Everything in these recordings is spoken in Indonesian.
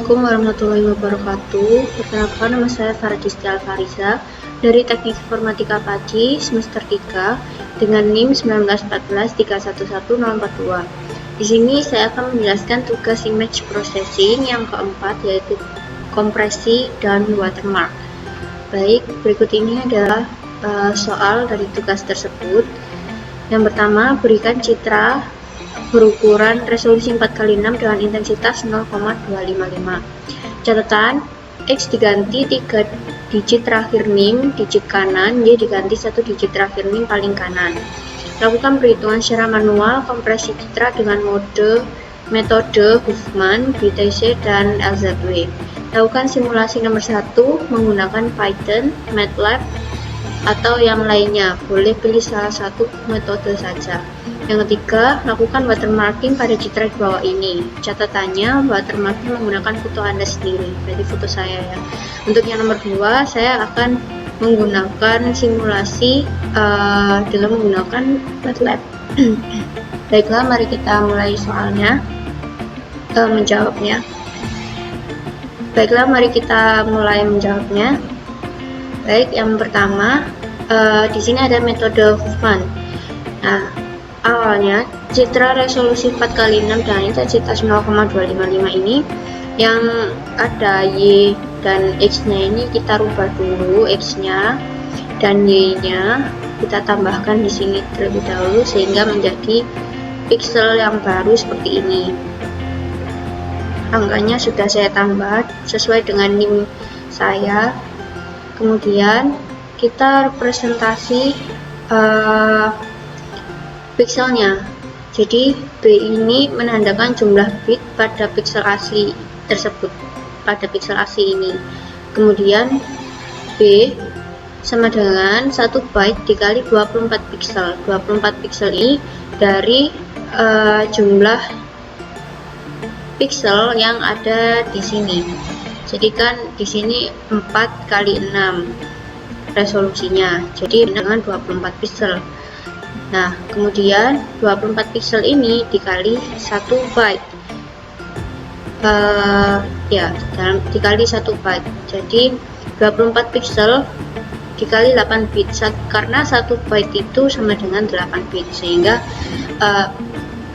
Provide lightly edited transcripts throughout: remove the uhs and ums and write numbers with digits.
Assalamualaikum warahmatullahi wabarakatuh. Perkenalkan, nama saya Faradisty Alfariza dari Teknik Informatika Paci semester 3 dengan NIM 19143111042. Di sini saya akan menjelaskan tugas image processing yang keempat, yaitu kompresi dan watermark. Baik, berikut ini adalah soal dari tugas tersebut. Yang pertama, berikan citra berukuran resolusi 4x6 dengan intensitas 0,255. Catatan, X diganti 3 digit terakhir NIM digit kanan, Y diganti 1 digit terakhir NIM paling kanan. Lakukan perhitungan secara manual kompresi citra dengan metode Huffman, BTC, dan LZW. Lakukan simulasi nomor 1 menggunakan Python, MATLAB, atau yang lainnya. Boleh pilih salah satu metode saja. Yang ketiga, lakukan watermarking pada citra di bawah ini. Catatannya, watermarking menggunakan foto Anda sendiri, berarti foto saya ya. Untuk yang nomor 2, saya akan menggunakan simulasi dengan menggunakan MATLAB. Baiklah, mari kita mulai soalnya, menjawabnya. Baiklah, mari kita mulai menjawabnya. Baik, yang pertama, di sini ada metode Huffman. Nah, awalnya citra resolusi 4x6 dengan intensitas 0,255 ini yang ada Y dan X nya ini kita rubah dulu, X nya dan Y nya kita tambahkan di sini terlebih dahulu sehingga menjadi pixel yang baru seperti ini. Angkanya sudah saya tambah sesuai dengan NIM saya. Kemudian kita representasi pixelnya. Jadi B ini menandakan jumlah bit pada pixel asli tersebut, pada pixel asli ini. Kemudian B sama dengan 1 byte dikali 24 pixel. 24 pixel ini dari jumlah pixel yang ada di sini. Jadi kan di sini 4x6 resolusinya. Jadi dengan 24 pixel. Nah, kemudian 24 pixel ini dikali 1 byte. Dikali 1 byte. Jadi 24 pixel dikali 8 bit. Karena 1 byte itu sama dengan 8 bit, sehingga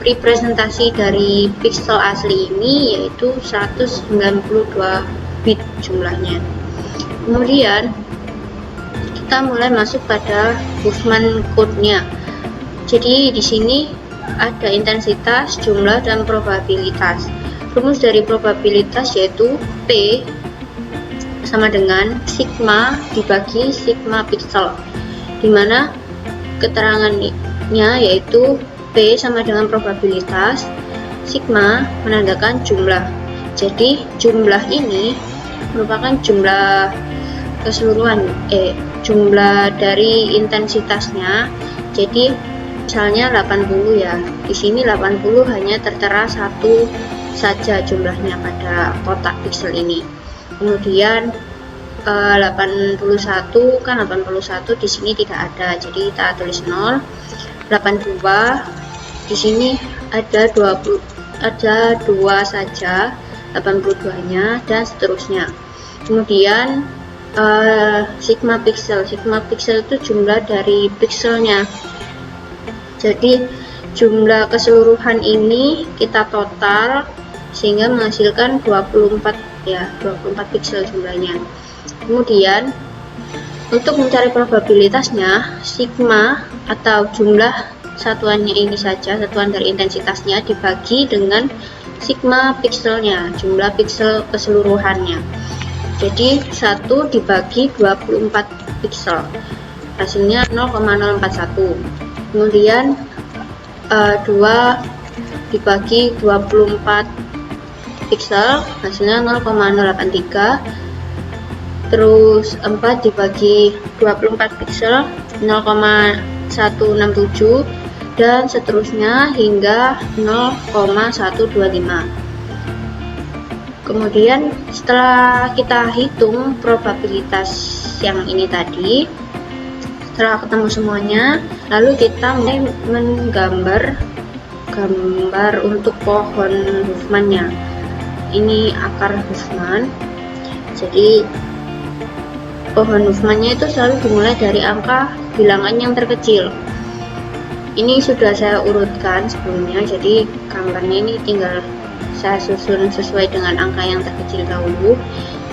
representasi dari pixel asli ini yaitu 192 bit jumlahnya. Kemudian kita mulai masuk pada Huffman code-nya. Jadi di sini ada intensitas, jumlah, dan probabilitas. Rumus dari probabilitas yaitu P sama dengan sigma dibagi sigma pixel, dimana keterangannya yaitu P sama dengan probabilitas, sigma menandakan jumlah. Jadi jumlah ini merupakan jumlah keseluruhan, jumlah dari intensitasnya. Jadi misalnya 80 ya, di sini 80 hanya tertera satu saja jumlahnya pada kotak pixel ini. Kemudian 81 kan 81 di sini tidak ada, jadi kita tulis 0. 82 di sini ada 2 saja, 82-nya, dan seterusnya. Kemudian sigma pixel itu jumlah dari pixelnya. Jadi jumlah keseluruhan ini kita total sehingga menghasilkan 24 pixel jumlahnya. Kemudian untuk mencari probabilitasnya, sigma atau jumlah satuannya ini saja, satuan dari intensitasnya dibagi dengan sigma pixelnya, jumlah pixel keseluruhannya. Jadi 1 dibagi 24 pixel, hasilnya 0,041. Kemudian 2 dibagi 24 pixel, hasilnya 0,083. Terus 4 dibagi 24 pixel, 0,167, dan seterusnya hingga 0,125. Kemudian setelah kita hitung probabilitas yang ini tadi, setelah ketemu semuanya, lalu kita mulai menggambar untuk pohon Huffman-nya. ini akar Huffman. Jadi pohon Huffman-nya itu selalu dimulai dari angka bilangan yang terkecil. Ini sudah saya urutkan sebelumnya, jadi gambarnya ini tinggal saya susun sesuai dengan angka yang terkecil dahulu,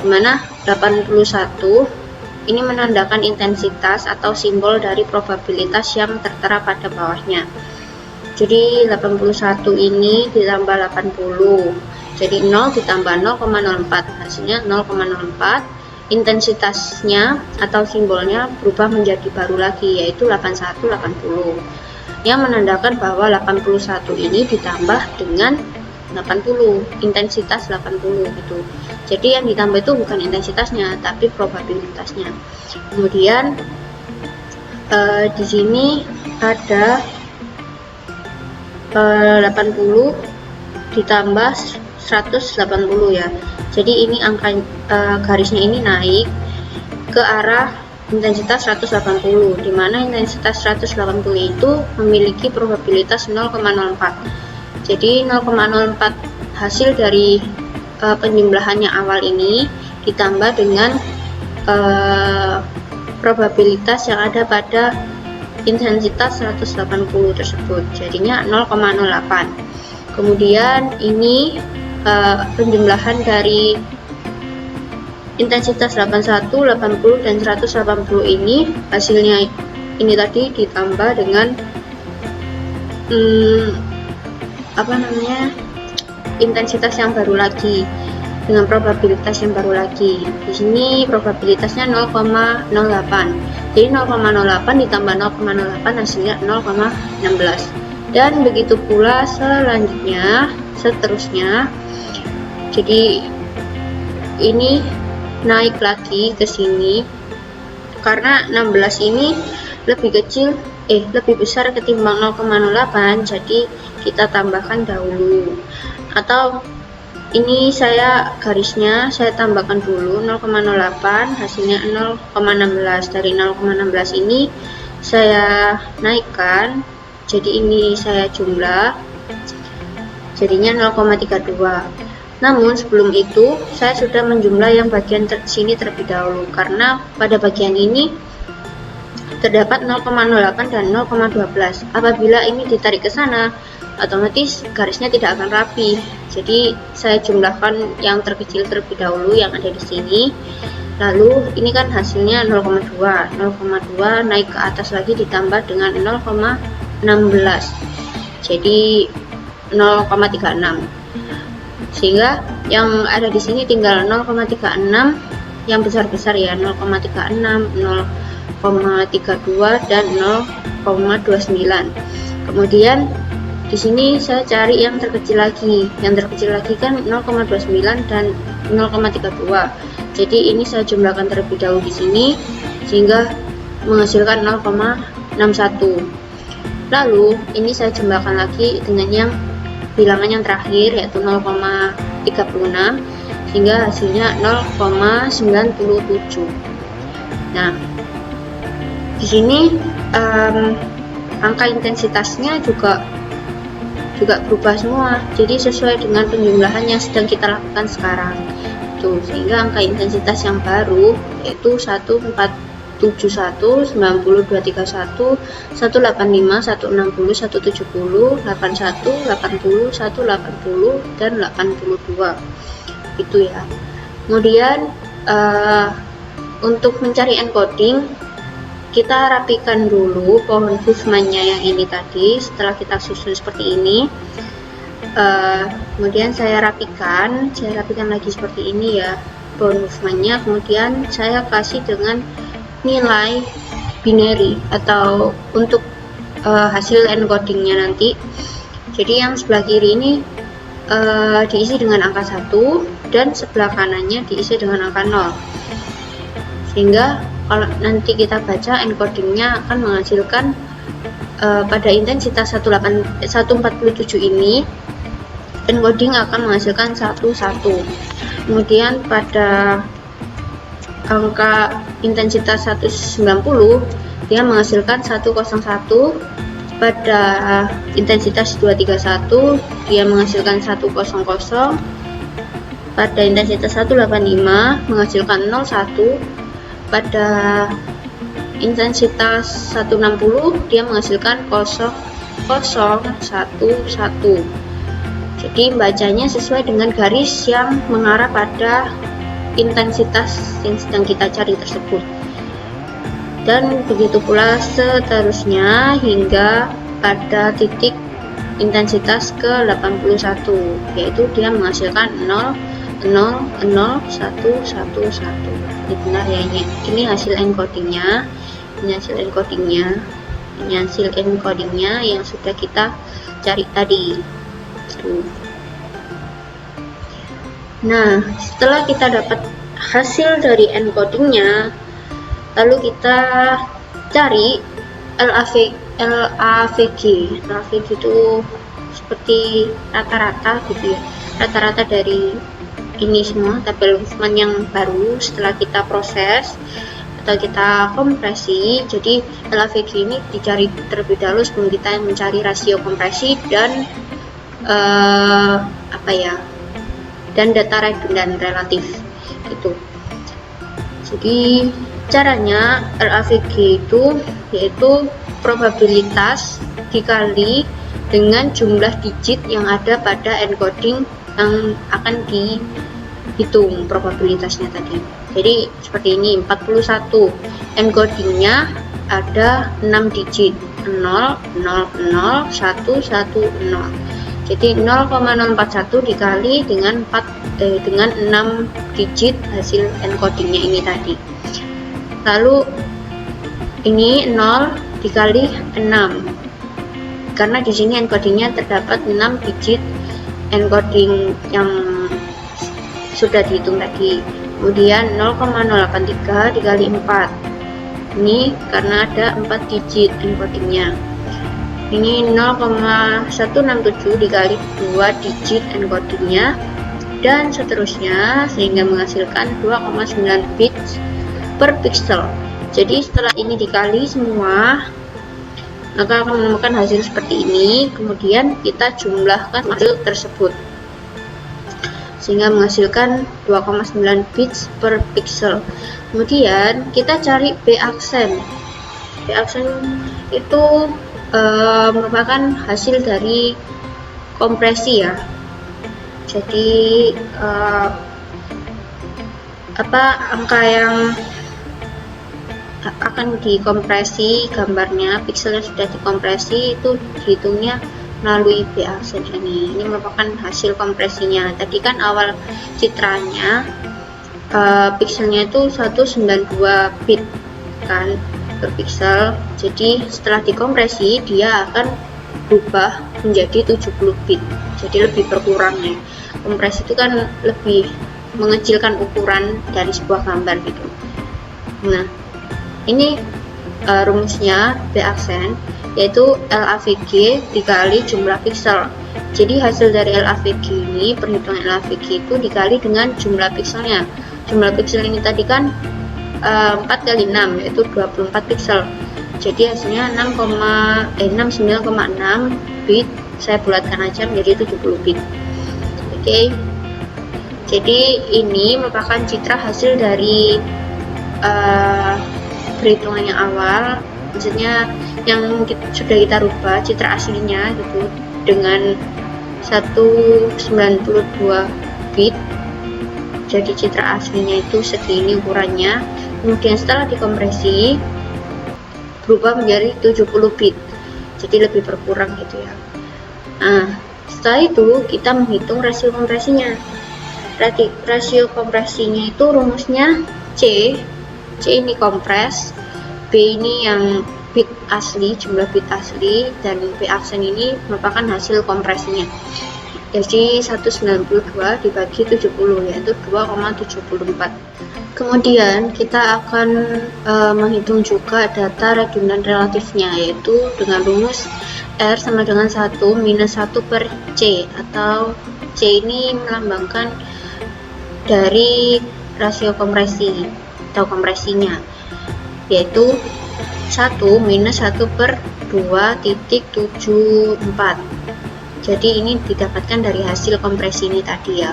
dimana 81 ini menandakan intensitas atau simbol dari probabilitas yang tertera pada bawahnya. Jadi 81 ini ditambah 80, jadi 0 ditambah 0,04, hasilnya 0,04. Intensitasnya atau simbolnya berubah menjadi baru lagi, yaitu 8180, yang menandakan bahwa 81 ini ditambah dengan 80, intensitas 80 gitu. Jadi yang ditambah itu bukan intensitasnya tapi probabilitasnya. Kemudian di sini ada 80 ditambah 180 ya. Jadi ini angka garisnya ini naik ke arah intensitas 180, dimana intensitas 180 itu memiliki probabilitas 0,04. Jadi 0,04 hasil dari penjumlahannya awal ini ditambah dengan probabilitas yang ada pada intensitas 180 tersebut, jadinya 0,08. Kemudian ini penjumlahan dari intensitas 81, 80, dan 180 ini hasilnya ini tadi ditambah dengan intensitas yang baru lagi dengan probabilitas yang baru lagi. Di sini probabilitasnya 0,08. Jadi 0,08 ditambah 0,08 hasilnya 0,16. Dan begitu pula seterusnya. Jadi ini naik lagi ke sini karena 16 ini lebih besar ketimbang 0,08, jadi kita tambahkan dahulu, atau ini saya garisnya saya tambahkan dulu 0,08 hasilnya 0,16. Dari 0,16 ini saya naikkan, jadi ini saya jumlah jadinya 0,32. Namun sebelum itu saya sudah menjumlah yang bagian sini terlebih dahulu, karena pada bagian ini terdapat 0,08 dan 0,12. Apabila ini ditarik ke sana, otomatis garisnya tidak akan rapi. Jadi saya jumlahkan yang terkecil terlebih dahulu yang ada di sini. Lalu ini kan hasilnya 0,2. 0,2 naik ke atas lagi ditambah dengan 0,16. Jadi 0,36. Sehingga yang ada di sini tinggal 0,36 yang besar-besar ya, 0,36, 0,32 dan 0,29. Kemudian di sini saya cari yang terkecil lagi. Yang terkecil lagi kan 0,29 dan 0,32. Jadi ini saya jumlahkan terlebih dahulu di sini sehingga menghasilkan 0,61. Lalu ini saya jumlahkan lagi dengan yang bilangan yang terakhir yaitu 0,36 sehingga hasilnya 0,97. Nah, di sini angka intensitasnya juga berubah semua, jadi sesuai dengan penjumlahan yang sedang kita lakukan sekarang. Tuh, sehingga angka intensitas yang baru yaitu 1471, 9231, 185, 160, 170, 81, 80, 180, dan 82. Itu ya. Kemudian untuk mencari encoding, kita rapikan dulu pohon Huffman-nya yang ini tadi. Setelah kita susun seperti ini, kemudian saya rapikan lagi seperti ini ya pohon Huffman-nya. Kemudian saya kasih dengan nilai binary atau untuk hasil encodingnya nanti. Jadi yang sebelah kiri ini diisi dengan angka 1 dan sebelah kanannya diisi dengan angka 0, sehingga kalau nanti kita baca encodingnya akan menghasilkan pada intensitas 147 ini encoding akan menghasilkan 11. Kemudian pada angka intensitas 190 dia menghasilkan 101. Pada intensitas 231 dia menghasilkan 100. pada intensitas 185 menghasilkan 0,1, pada intensitas 160 dia menghasilkan 0,011. Jadi bacanya sesuai dengan garis yang mengarah pada intensitas yang sedang kita cari tersebut. Dan begitu pula seterusnya hingga pada titik intensitas ke 81, yaitu dia menghasilkan 0,00111. Ini benar ya, ini hasil encodingnya, ini hasil encodingnya yang sudah kita cari tadi. Nah, setelah kita dapat hasil dari encodingnya, lalu kita cari LAVG itu seperti rata-rata gitu ya, rata-rata dari ini semua tabel Huffman yang baru setelah kita proses atau kita kompresi. Jadi LAVG ini dicari terlebih dahulu sebelum kita mencari rasio kompresi dan dan data redundan relatif gitu. Jadi caranya LAVG itu yaitu probabilitas dikali dengan jumlah digit yang ada pada encoding yang akan dihitung probabilitasnya tadi. Jadi seperti ini, 41 encodingnya ada 6 digit, 0, 0, 0, 1, 1, 0. Jadi 0,041 dikali dengan 6 digit hasil encodingnya ini tadi. Lalu ini 0 dikali 6, karena di sini encodingnya terdapat 6 digit encoding yang sudah dihitung tadi. Kemudian 0,083 dikali 4, ini karena ada 4 digit encodingnya. Ini 0,167 dikali 2 digit encodingnya, dan seterusnya sehingga menghasilkan 2,9 bits per pixel. Jadi setelah ini dikali semua, maka akan menemukan hasil seperti ini. Kemudian kita jumlahkan hasil tersebut sehingga menghasilkan 2,9 bits per pixel. Kemudian kita cari B aksen. B aksen itu merupakan hasil dari kompresi ya. Jadi angka yang akan dikompresi gambarnya, pixelnya sudah dikompresi, itu dihitungnya melalui B aksen ini. Ini merupakan hasil kompresinya. Tadi kan awal citranya pixelnya itu 192 bit kan per pixel. Jadi setelah dikompresi dia akan berubah menjadi 70 bit. Jadi lebih berkurang ya. Kompresi itu kan lebih mengecilkan ukuran dari sebuah gambar gitu. Nah, ini rumusnya B aksen, yaitu LAVG dikali jumlah pixel. Jadi hasil dari LAVG ini, perhitungan LAVG itu dikali dengan jumlah pixelnya. Jumlah pixel ini tadi kan 4 kali 6, yaitu 24 pixel. Jadi hasilnya 69,6 bit. Saya bulatkan aja menjadi 70 bit. Oke. Jadi ini merupakan citra hasil dari perhitungan yang awal, maksudnya yang sudah kita rubah citra aslinya gitu dengan 192 bit. Jadi citra aslinya itu segini ukurannya. Kemudian setelah dikompresi berubah menjadi 70 bit. Jadi lebih berkurang gitu ya. Nah, setelah itu kita menghitung rasio kompresinya. Rasio kompresinya itu rumusnya C ini kompres, B ini yang bit asli, jumlah bit asli, dan B aksen ini merupakan hasil kompresinya. Jadi 192 dibagi 70 yaitu 2,74. Kemudian kita akan menghitung juga data redundan relatifnya, yaitu dengan rumus R sama dengan 1 minus 1 per C, atau C ini melambangkan dari rasio kompresi atau kompresinya, yaitu 1 minus 1 per 2,74. Jadi ini didapatkan dari hasil kompresi ini tadi ya.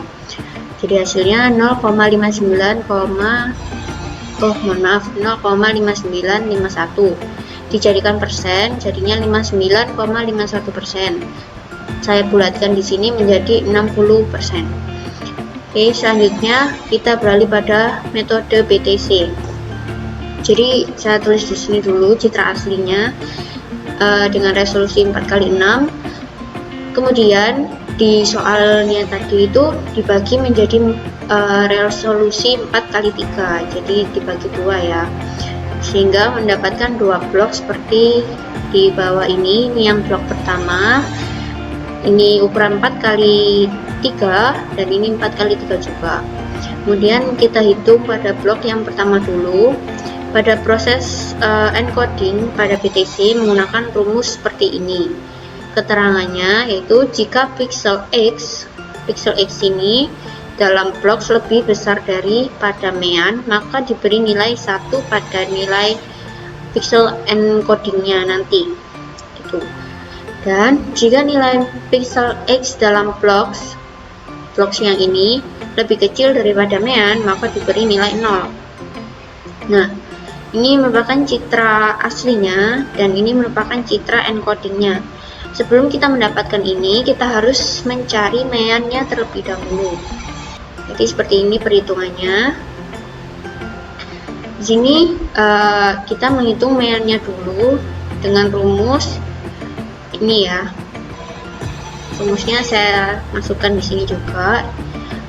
Jadi hasilnya 0,5951 dijadikan persen, jadinya 59,51%. Saya bulatkan di sini menjadi 60%. Oke, selanjutnya kita beralih pada metode BTC. Jadi saya tulis di sini dulu citra aslinya dengan resolusi 4x6. Kemudian di soalnya tadi itu dibagi menjadi resolusi 4x3, jadi dibagi dua ya, sehingga mendapatkan dua blok seperti di bawah ini. Ini yang blok pertama, ini ukuran 4x3 dan ini 4x3 juga. Kemudian kita hitung pada blok yang pertama dulu. Pada proses encoding pada BTC menggunakan rumus seperti ini. Keterangannya yaitu jika pixel X ini dalam blok lebih besar daripada mean, maka diberi nilai 1 pada nilai pixel encodingnya nanti gitu. Dan jika nilai pixel X dalam blok yang ini lebih kecil daripada mean, maka diberi nilai 0. Nah, ini merupakan citra aslinya dan ini merupakan citra encodingnya. Sebelum kita mendapatkan ini, kita harus mencari meannya terlebih dahulu. Jadi seperti ini perhitungannya. Di sini kita menghitung meannya dulu dengan rumus ini ya. Rumusnya saya masukkan di sini juga.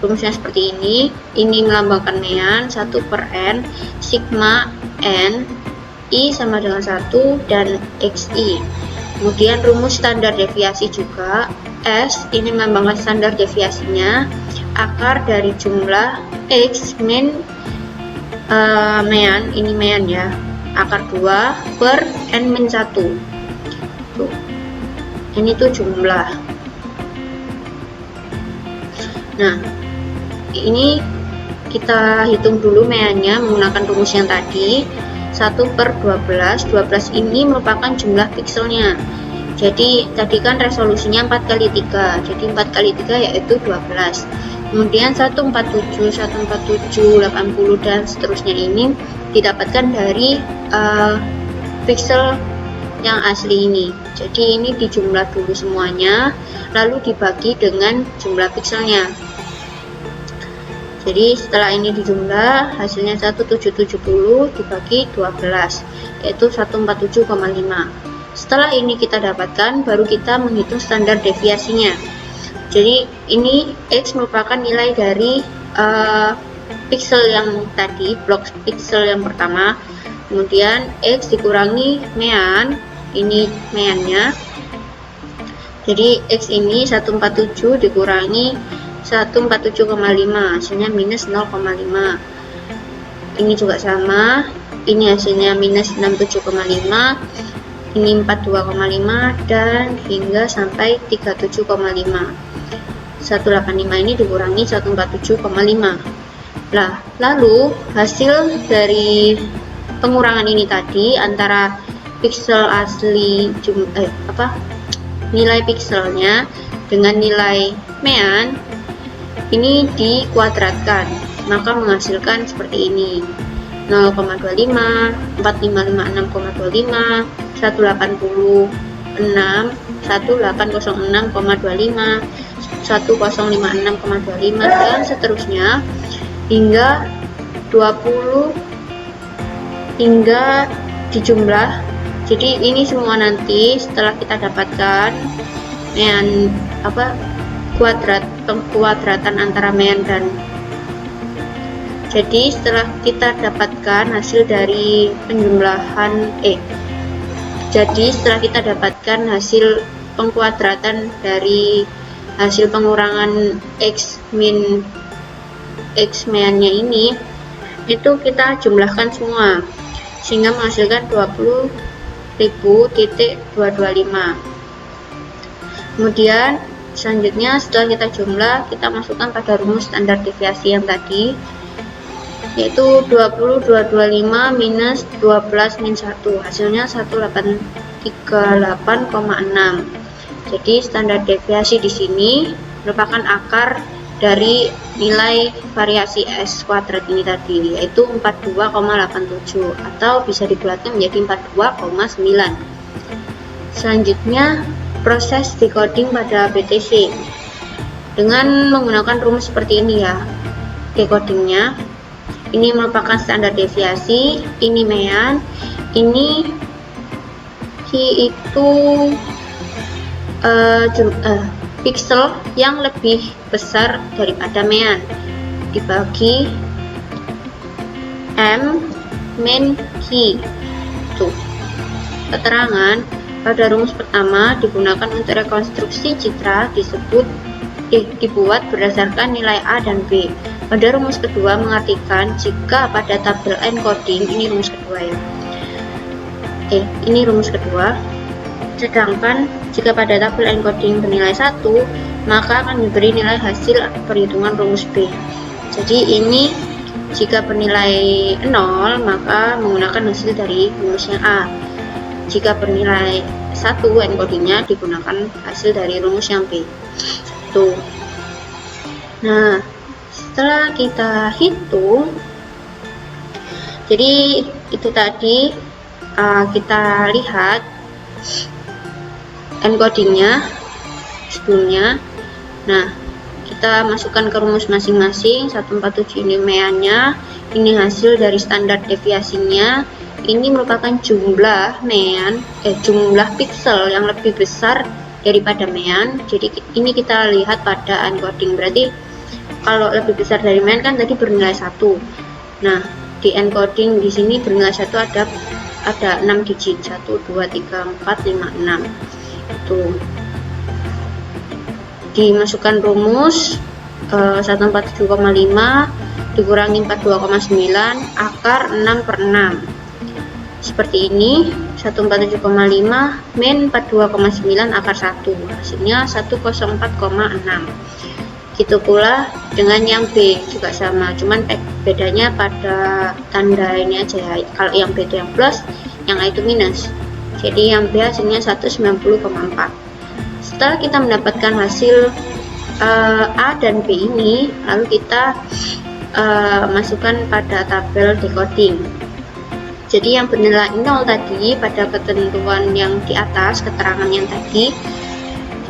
Rumusnya seperti ini. Ini melambangkan mean 1/n, sigma n, i sama dengan 1 dan xi. Kemudian rumus standar deviasi juga, S ini melambangkan standar deviasinya, akar dari jumlah X min mean, ini mean ya, akar 2 per N min 1. Tuh. Ini tuh jumlah. Nah, ini kita hitung dulu meannya menggunakan rumus yang tadi. 1/12, 12 ini merupakan jumlah pixelnya. Jadi tadi kan resolusinya 4x3, jadi 4x3 yaitu 12. Kemudian 147, 147, 80 dan seterusnya ini didapatkan dari pixel yang asli ini. Jadi ini dijumlah dulu semuanya, lalu dibagi dengan jumlah pixelnya. Jadi setelah ini dijumlah, hasilnya 1770 dibagi 12, yaitu 147,5. Setelah ini kita dapatkan, baru kita menghitung standar deviasinya. Jadi ini X merupakan nilai dari pixel yang tadi, blok pixel yang pertama. Kemudian X dikurangi mean, ini meannya. Jadi X ini 147 dikurangi 147,5, hasilnya minus 0,5. Ini juga sama, ini hasilnya minus 67,5, ini 42,5 dan hingga sampai 37,5. 185 ini dikurangi 147,5. Nah, lalu hasil dari pengurangan ini tadi antara pixel asli nilai pixelnya dengan nilai mean ini dikuadratkan, maka menghasilkan seperti ini: 0,25, 4556,25, 186, 1806,25, 1056,25 dan seterusnya hingga 20 hingga dijumlah. Jadi ini semua nanti setelah kita dapatkan mean pengkuadratan antara mean dan, jadi setelah kita dapatkan hasil dari penjumlahan jadi setelah kita dapatkan hasil pengkuadratan dari hasil pengurangan X meannya ini, itu kita jumlahkan semua sehingga menghasilkan 20.225. Kemudian selanjutnya setelah kita jumlah, kita masukkan pada rumus standar deviasi yang tadi, yaitu 20.225 minus 12 min 1, hasilnya 1838,6. Jadi standar deviasi di sini merupakan akar dari nilai variasi S kuadrat ini tadi, yaitu 42,87, atau bisa dibulatkan menjadi 42,9. Selanjutnya, proses decoding pada BTC dengan menggunakan rumus seperti ini ya. Decodingnya ini merupakan standar deviasi, ini mean, ini itu pixel yang lebih besar daripada mean dibagi M min Q. Tuh, keterangan pada rumus pertama digunakan untuk rekonstruksi citra dibuat berdasarkan nilai A dan B. Pada rumus kedua mengartikan jika pada tabel encoding, ini rumus kedua ya. Ini rumus kedua. Sedangkan jika pada tabel encoding bernilai 1, maka akan diberi nilai hasil perhitungan rumus B. Jadi ini jika bernilai 0, maka menggunakan hasil dari rumusnya A. Jika bernilai 1 encodingnya digunakan hasil dari rumus yang B. Tuh. Nah, setelah kita hitung, jadi itu tadi kita lihat encodingnya sebelumnya. Nah, kita masukkan ke rumus masing-masing. 147 ini meannya, ini hasil dari standar deviasinya, ini merupakan jumlah mean, jumlah pixel yang lebih besar daripada mean. Jadi ini kita lihat pada encoding, berarti kalau lebih besar dari mean kan tadi bernilai 1. Nah, di encoding di sini bernilai 1 ada 6 digit, 1 2 3 4 5 6. Itu dimasukkan rumus 147,5 dikurangi 42,9 akar 6/6 seperti ini. 147,5 min 42,9 akar 1, hasilnya 104,6. Gitu pula dengan yang B, juga sama, cuman bedanya pada tanda ini aja ya. Kalau yang B itu yang plus, yang A itu minus. Jadi yang B hasilnya 190,4. Setelah kita mendapatkan hasil A dan B ini, lalu kita masukkan pada tabel decoding. Jadi yang bernilai 0 tadi pada ketentuan yang di atas, keterangan yang tadi,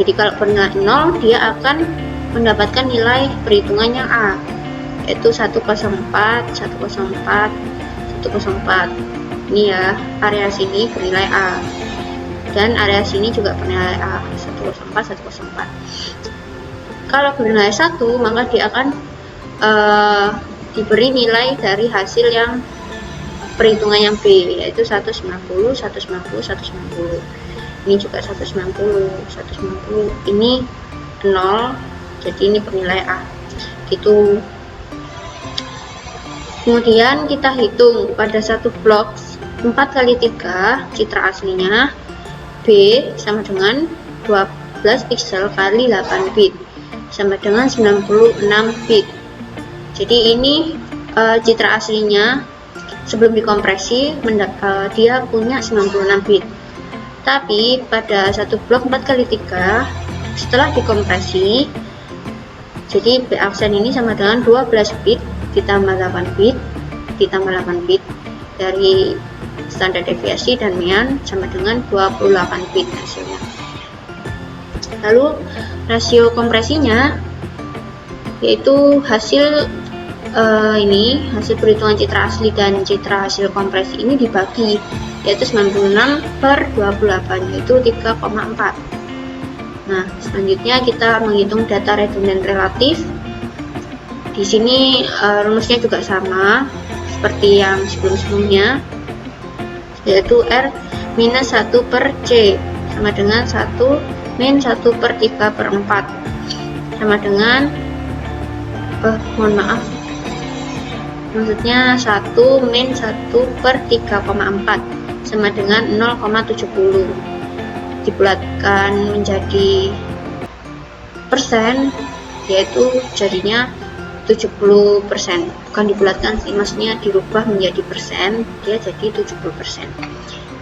jadi kalau bernilai 0 dia akan mendapatkan nilai perhitungannya A, yaitu 104, 104, 104. Ini ya, area sini bernilai A, dan area sini juga bernilai A, 104, 104. Kalau bernilai 1, maka dia akan diberi nilai dari hasil yang perhitungan yang B, yaitu 190, 190, 190. Ini juga 190, 190. Ini 0, jadi ini bernilai A. Gitu. Kemudian kita hitung pada satu blok 4 kali 3 citra aslinya B sama dengan 12 pixel kali 8 bit sama dengan 96 bit. Jadi ini citra aslinya sebelum dikompresi dia punya 96 bit. Tapi pada satu blok 4 kali 3 setelah dikompresi, jadi B aksen ini sama dengan 12 bit ditambah 8 bit ditambah 8 bit dari standar deviasi dan mean sama dengan 28 bit hasilnya. Lalu rasio kompresinya yaitu hasil ini hasil perhitungan citra asli dan citra hasil kompresi ini dibagi, yaitu 96/28, yaitu 3,4. Nah, selanjutnya kita menghitung data redundant relatif. Di sini rumusnya juga sama seperti yang sebelum-sebelumnya, yaitu R minus 1/C sama dengan 1 min 1/3/4 sama dengan mohon maaf, maksudnya 1 min 1/3,4 sama dengan 0,70. Dibulatkan menjadi persen, yaitu jadinya 70%. Bukan dibulatkan sih, maksudnya dirubah menjadi persen, dia jadi 70%.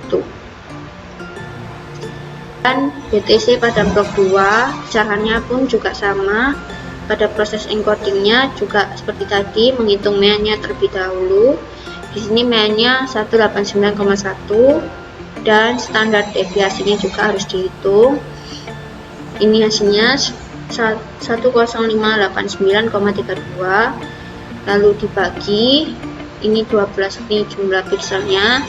Tuh. Dan BTC pada blok 2 caranya pun juga sama, pada proses encodingnya juga seperti tadi, menghitung mean-nya terlebih dahulu. Di sini mean-nya 189,1 dan standar deviasinya juga harus dihitung. Ini hasilnya 10589,32, lalu dibagi, ini 12, ini jumlah pikselnya,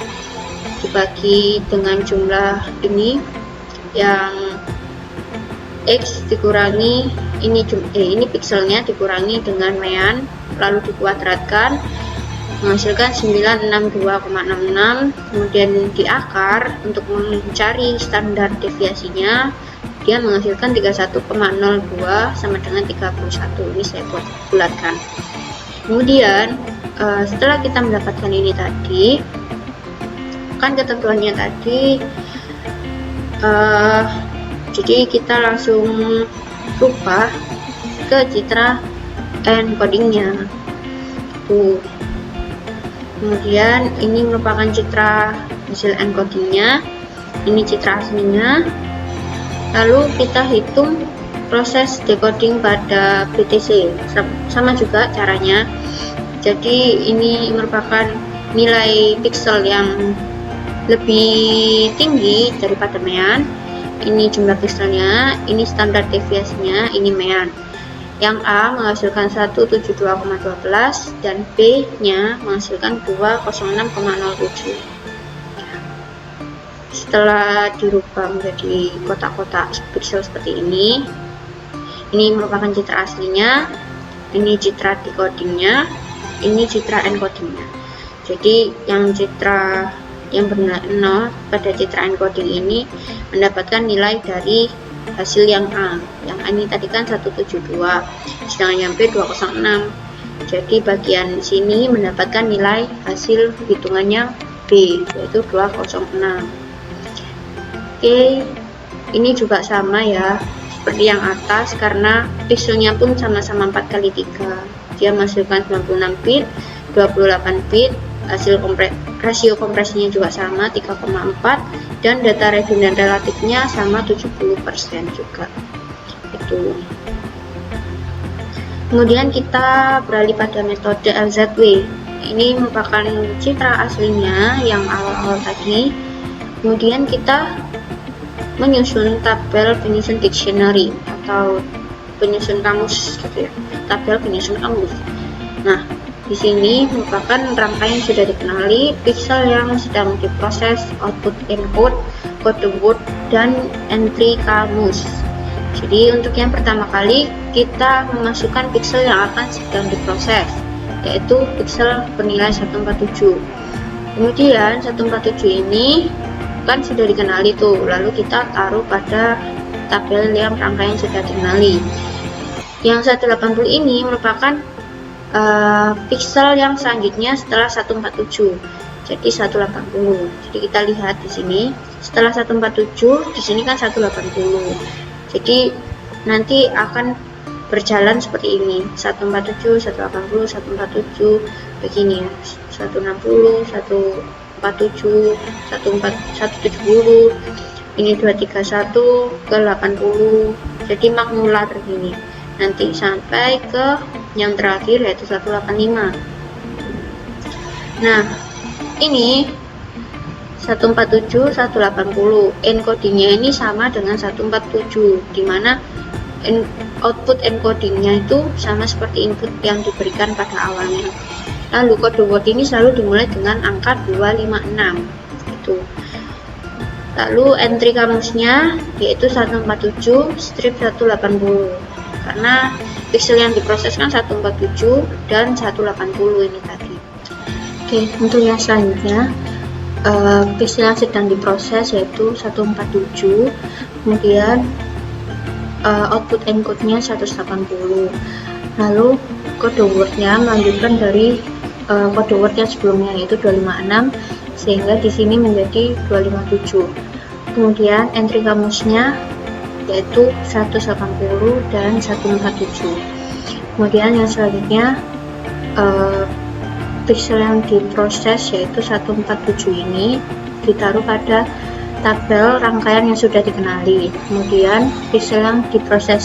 dibagi dengan jumlah ini yang X dikurangi ini pikselnya dikurangi dengan mean, lalu dikuadratkan menghasilkan 962,66. Kemudian di akar untuk mencari standar deviasinya dia menghasilkan 31,02 sama dengan 31. Ini saya bulatkan. Kemudian setelah kita mendapatkan ini tadi, kan ketentuannya tadi, jadi kita langsung rubah ke citra encodingnya tuh. Kemudian ini merupakan citra hasil encodingnya, ini citra aslinya. Lalu kita hitung proses decoding pada BTC, sama juga caranya. Jadi ini merupakan nilai piksel yang lebih tinggi daripada mean. Ini jumlah pikselnya, ini standar deviasinya, ini mean. Yang A menghasilkan 172,12 dan B nya menghasilkan 206,07. Setelah dirubah menjadi kotak-kotak piksel seperti ini merupakan citra aslinya, ini citra decodingnya, ini citra encodingnya. Jadi yang citra yang benar pada citra encoding ini mendapatkan nilai dari hasil yang A. Yang A ini tadi kan 172, sedangkan yang B 206. Jadi bagian sini mendapatkan nilai hasil hitungannya B, yaitu 206. Oke, ini juga sama ya seperti yang atas, karena pikselnya pun sama-sama 4x3. Dia menghasilkan 96 bit, 28 bit, hasil rasio kompresinya juga sama 3,4, dan data redundant relatifnya sama 70% juga. Itu. Kemudian kita beralih pada metode LZW. Ini merupakan citra aslinya yang awal-awal tadi. Kemudian kita menyusun tabel penyusun dictionary atau penyusun kamus gitu ya, tabel penyusun kamus. Nah, di sini merupakan rangkaian yang sudah dikenali, piksel yang sedang diproses, output encode, kode word, dan entry kamus. Jadi untuk yang pertama kali kita memasukkan piksel yang akan sedang diproses, yaitu piksel bernilai 147. Kemudian 147 ini kan sudah dikenali tuh, lalu kita taruh pada tabel yang rangkaian sudah dikenali. Yang 180 ini merupakan piksel yang selanjutnya setelah 147, jadi 180. Jadi kita lihat di sini setelah 147, di sini kan 180. Jadi nanti akan berjalan seperti ini, 147, 180, 147 begini ya, 160, 147, 170, ini 231 ke 80, jadi makmular begini. Nanti sampai ke yang terakhir yaitu 185. Nah, ini 147, 180, encodingnya ini sama dengan 147, dimana output encodingnya itu sama seperti input yang diberikan pada awalnya. Lalu kode word ini selalu dimulai dengan angka 256 itu. Lalu entry kamusnya yaitu 147 strip 180, karena piksel yang diproses kan 147 dan 180 ini tadi. Oke, untuk yang selanjutnya piksel yang sedang diproses yaitu 147, kemudian output encode-nya 180. Lalu kode word-nya melanjutkan dari kode word yang sebelumnya yaitu 256, sehingga di sini menjadi 257. Kemudian entry kamusnya yaitu 180 dan 147. Kemudian yang selanjutnya piksel yang diproses yaitu 147 ini ditaruh pada tabel rangkaian yang sudah dikenali. Kemudian piksel yang diproses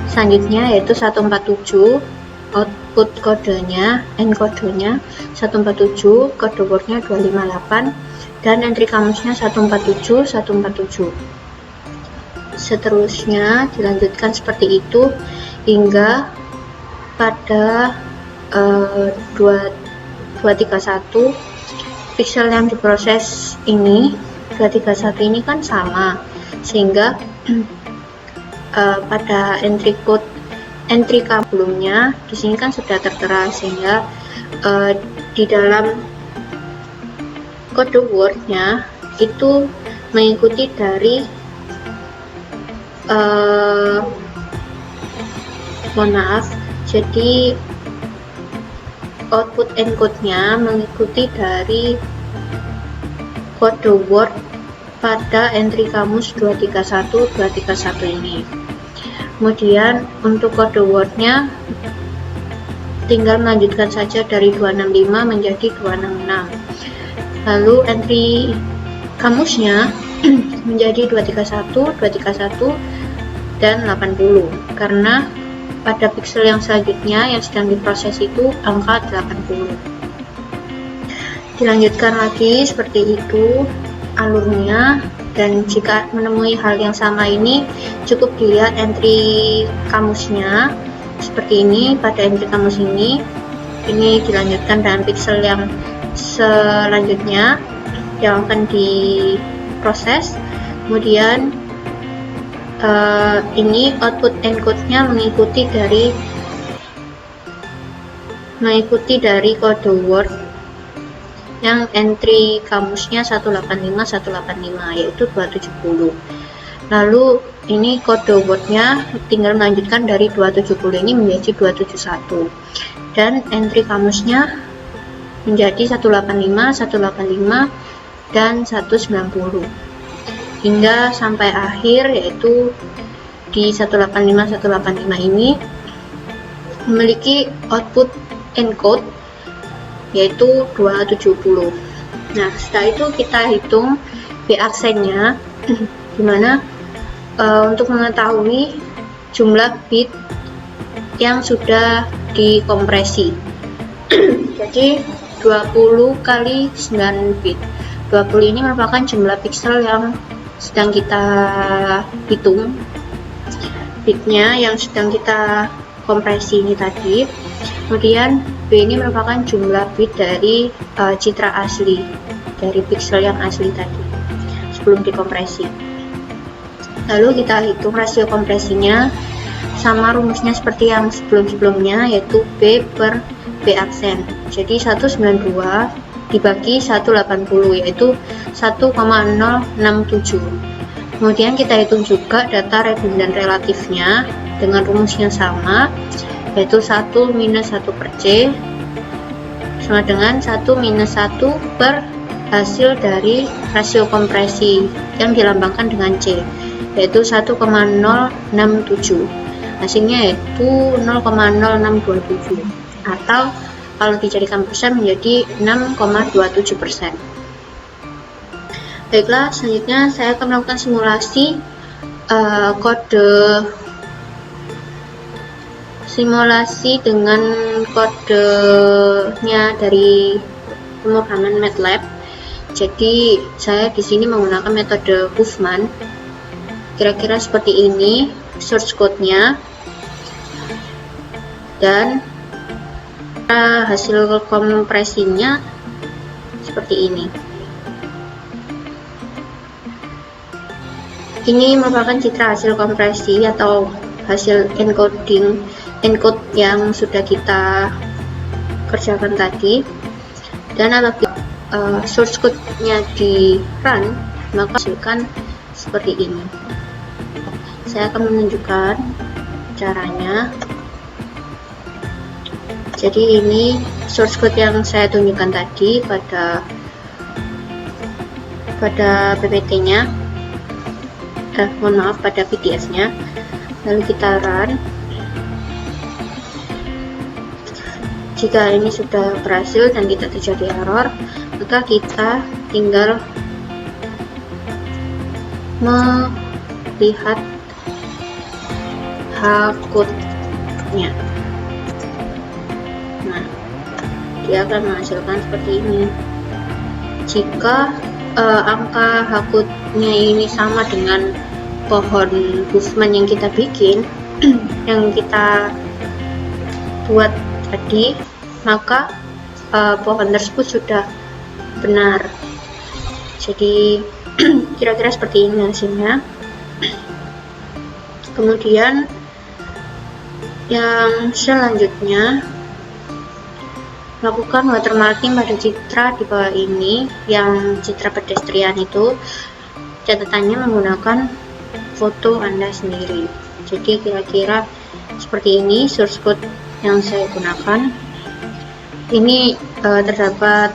selanjutnya yaitu 147, output kodenya, enkodenya 147, kode wordnya 258, dan entry kamusnya 147, 147. Seterusnya dilanjutkan seperti itu hingga pada 231 pixel yang diproses ini, 231 ini kan sama, sehingga pada entry sebelumnya di sini kan sudah tertera, sehingga di dalam kode wordnya itu mengikuti dari mohon maaf, jadi output encode-nya mengikuti dari kode word pada entry kamus 231 ini. Kemudian untuk kode wordnya tinggal melanjutkan saja dari 265 menjadi 266. Lalu entry kamusnya menjadi 231, dan 80, karena pada pixel yang selanjutnya yang sedang diproses itu angka 80. Dilanjutkan lagi seperti itu alurnya, dan jika menemui hal yang sama ini cukup dilihat entry kamusnya seperti ini. Pada entry kamus ini dilanjutkan dengan pixel yang selanjutnya yang akan diproses. Kemudian ini output encode-nya mengikuti dari kode word yang entry kamusnya 185 yaitu 270. Lalu ini kode wordnya tinggal melanjutkan dari 270 ini menjadi 271, dan entry kamusnya menjadi 185, dan 190 hingga sampai akhir, yaitu di 185 ini memiliki output encode yaitu 270. Nah, setelah itu kita hitung B aksennya dimana untuk mengetahui jumlah bit yang sudah dikompresi. Jadi 20 kali 9 bit. 20 ini merupakan jumlah pixel yang sedang kita hitung, bitnya yang sedang kita kompresi ini tadi. Kemudian B ini merupakan jumlah bit dari citra asli, dari pixel yang asli tadi sebelum dikompresi. Lalu kita hitung rasio kompresinya, sama rumusnya seperti yang sebelum-sebelumnya, yaitu B per B aksen. Jadi 192 dibagi 180 yaitu 1,067. Kemudian kita hitung juga data redundan relatifnya dengan rumus yang sama, yaitu 1 minus 1 per C sama dengan 1 minus 1 per hasil dari rasio kompresi yang dilambangkan dengan C, yaitu 1,067. Hasilnya yaitu 0,0627, atau kalau dijadikan persen menjadi 6,27%. Baiklah, selanjutnya saya akan melakukan simulasi dengan kodenya dari pemrograman MATLAB. Jadi saya di sini menggunakan metode Huffman. Kira-kira seperti ini source code-nya, dan hasil kompresinya seperti ini. Ini merupakan citra hasil kompresi atau hasil encode yang sudah kita kerjakan tadi. Dan apabila source code-nya di run, maka hasilkan seperti ini. Saya akan menunjukkan caranya. Jadi ini source code yang saya tunjukkan tadi pada PPT-nya, mohon maaf, pada PDF-nya. Lalu kita run. Jika ini sudah berhasil dan tidak terjadi error, maka kita tinggal melihat H-code-nya. Nah, dia akan menghasilkan seperti ini. Jika angka H-code-nya ini sama dengan pohon Huffman yang kita bikin, yang kita buat tadi, maka pohon tersebut sudah benar. Jadi kira-kira seperti ini hasilnya. Kemudian yang selanjutnya, lakukan watermarking pada citra di bawah ini, yang citra pedestrian itu catatannya menggunakan foto Anda sendiri. Jadi kira-kira seperti ini source code yang saya gunakan. Ini terdapat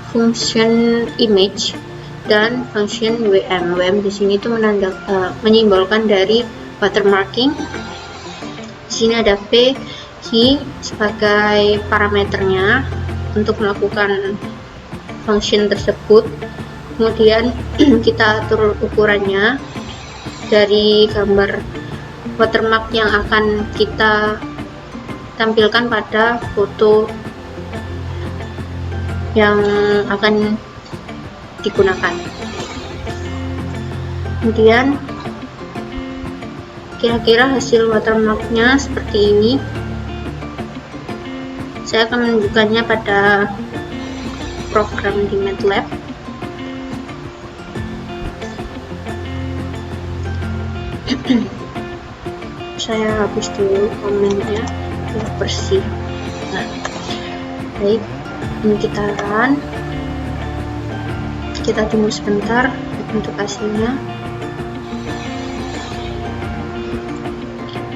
function image dan function WM. WM di sini itu menyimbolkan dari watermarking. Di sini ada P key sebagai parameternya untuk melakukan function tersebut. Kemudian kita atur ukurannya dari gambar watermark yang akan kita tampilkan pada foto yang akan digunakan. Kemudian kira-kira hasil watermarknya seperti ini. Saya akan menunjukkannya pada program di MATLAB. Saya hapus dulu komennya biar bersih. Nah, baik, ini kita run. Kita tunggu sebentar untuk hasilnya.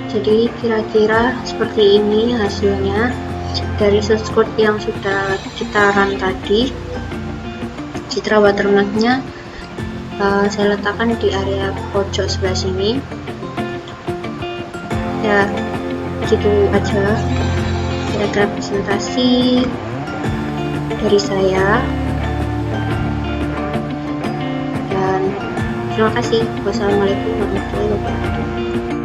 Jadi kira-kira seperti ini hasilnya dari source code yang sudah kita run tadi. Citra watermarknya saya letakkan di area pojok sebelah sini. Ya, gitu aja kira-kira presentasi dari saya, dan terima kasih. Wassalamualaikum warahmatullahi wabarakatuh.